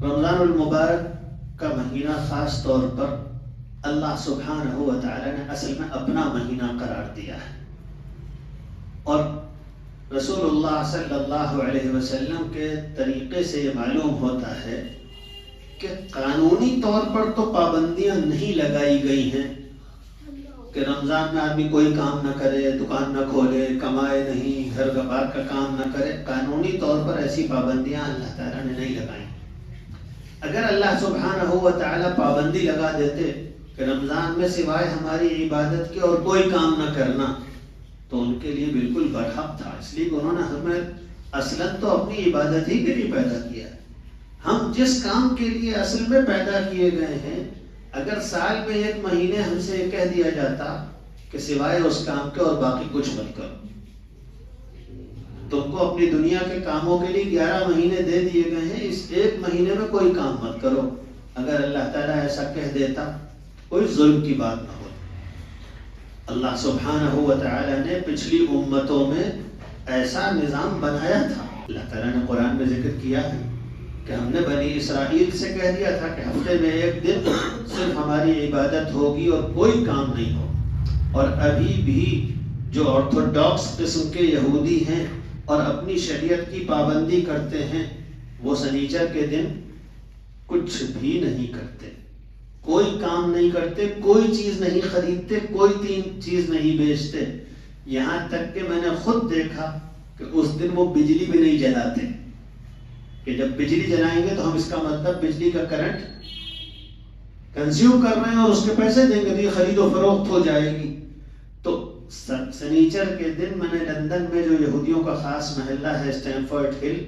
رمضان المبارک کا مہینہ خاص طور پر اللہ سبحانہ و تعالی نے اصل میں اپنا مہینہ قرار دیا ہے، اور رسول اللہ صلی اللہ علیہ وسلم کے طریقے سے یہ معلوم ہوتا ہے کہ قانونی طور پر تو پابندیاں نہیں لگائی گئی ہیں کہ رمضان میں آدمی کوئی کام نہ کرے، دکان نہ کھولے، کمائے نہیں، گھر بار کا کام نہ کرے۔ قانونی طور پر ایسی پابندیاں اللہ تعالیٰ نے نہیں لگائیں۔ اگر اللہ سبحانہ و تعالیٰ پابندی لگا دیتے کہ رمضان میں سوائے ہماری عبادت کے اور کوئی کام نہ کرنا، تو ان کے لیے بالکل برحق تھا، اس لیے کہ انہوں نے ہمیں اصلاً تو اپنی عبادت ہی کے لیے پیدا کیا۔ ہم جس کام کے لیے اصل میں پیدا کیے گئے ہیں، اگر سال میں ایک مہینے ہم سے یہ کہہ دیا جاتا کہ سوائے اس کام کے اور باقی کچھ مت کرو، تم کو اپنی دنیا کے کاموں کے لیے 11 مہینے دے دیے گئے ہیں، اس ایک مہینے میں کوئی کام مت کرو، اگر اللہ تعالیٰ ایسا کہہ دیتا کوئی ظلم کی بات نہ ہو۔ اللہ سبحانہ و تعالیٰ نے پچھلی امتوں میں ایسا نظام بنایا تھا۔ اللہ تعالیٰ نے قرآن میں ذکر کیا ہے کہ ہم نے بنی اسرائیل سے کہہ دیا تھا کہ ہفتے میں ایک دن صرف ہماری عبادت ہوگی اور کوئی کام نہیں ہو۔ اور ابھی بھی جو آرتھوڈاکس قسم کے یہودی ہیں اور اپنی شریعت کی پابندی کرتے ہیں، وہ سنیچر کے دن کچھ بھی نہیں کرتے، کوئی کام نہیں کرتے، کوئی چیز نہیں خریدتے، کوئی چیز نہیں بیچتے، یہاں تک کہ میں نے خود دیکھا کہ اس دن وہ بجلی بھی نہیں جلاتے، کہ جب بجلی جلائیں گے تو ہم اس کا مطلب بجلی کا کرنٹ کنزیوم کر رہے ہیں اور اس کے پیسے دیں گے تو یہ خرید و فروخت ہو جائے گی۔ تو سنیچر کے دن میں نے لندن میں جو یہودیوں کا خاص محلہ ہے اسٹینفرڈ ہل،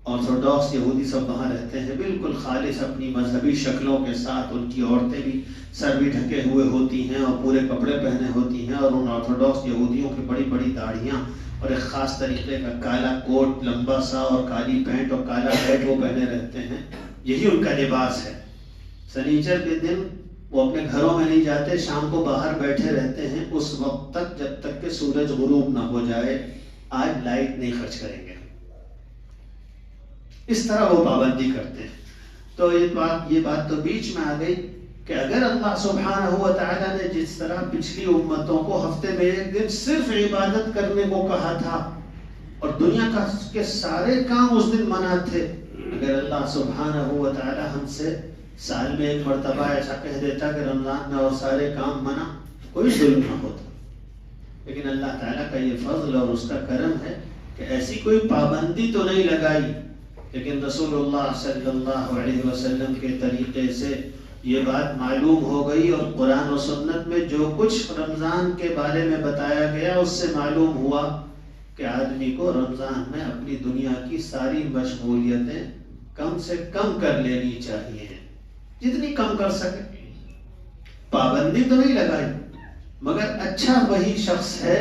آرتھوڈاکس یہودی سب وہاں رہتے ہیں، بالکل خالص اپنی مذہبی شکلوں کے ساتھ، ان کی عورتیں بھی سر بھی ڈھکے ہوئے ہوتی ہیں اور پورے کپڑے پہنے ہوتی ہیں، اور ان آرتھوڈاکس یہودیوں کی بڑی بڑی داڑھیاں اور ایک خاص طریقے کا کالا کوٹ لمبا سا اور کالی پینٹ اور کالا ہیٹ وہ پہنے رہتے ہیں، یہی ان کا لباس ہے۔ سنیچر کے دن وہ اپنے گھروں میں نہیں جاتے، شام کو باہر بیٹھے رہتے ہیں اس وقت تک جب تک کہ سورج غروب نہ ہو جائے، آج لائٹ نہیں خرچ کریں گے، اس طرح وہ پابندی کرتے ہیں۔ تو یہ بات تو بیچ میں آ گئی کہ اگر اللہ سبحانہ و تعالیٰ نے جس طرح پچھلی امتوں کو ہفتے میں ایک دن صرف عبادت کرنے کو کہا تھا اور دنیا کے سارے کام اس دن منع تھے، اگر اللہ سبحانہ و تعالیٰ ہم سے سال میں ایک مرتبہ ایسا کہہ دیتا کہ رمضان میں اور سارے کام منع، کوئی ظلم نہ ہوتا۔ لیکن اللہ تعالیٰ کا یہ فضل اور اس کا کرم ہے کہ ایسی کوئی پابندی تو نہیں لگائی، لیکن رسول اللہ صلی اللہ علیہ وسلم کے طریقے سے یہ بات معلوم ہو گئی، اور قرآن و سنت میں جو کچھ رمضان کے بارے میں بتایا گیا اس سے معلوم ہوا کہ آدمی کو رمضان میں اپنی دنیا کی ساری مشغولیتیں کم سے کم کر لینی چاہیے، جتنی کم کر سکے۔ پابندی تو نہیں لگائی، مگر اچھا وہی شخص ہے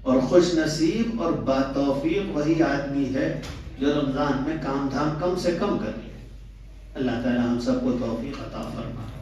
اور خوش نصیب اور باتوفیق وہی آدمی ہے جو رمضان میں کام دھام کم سے کم کر لے۔ اللہ تعالی ہم سب کو توفیق عطا فرمائے۔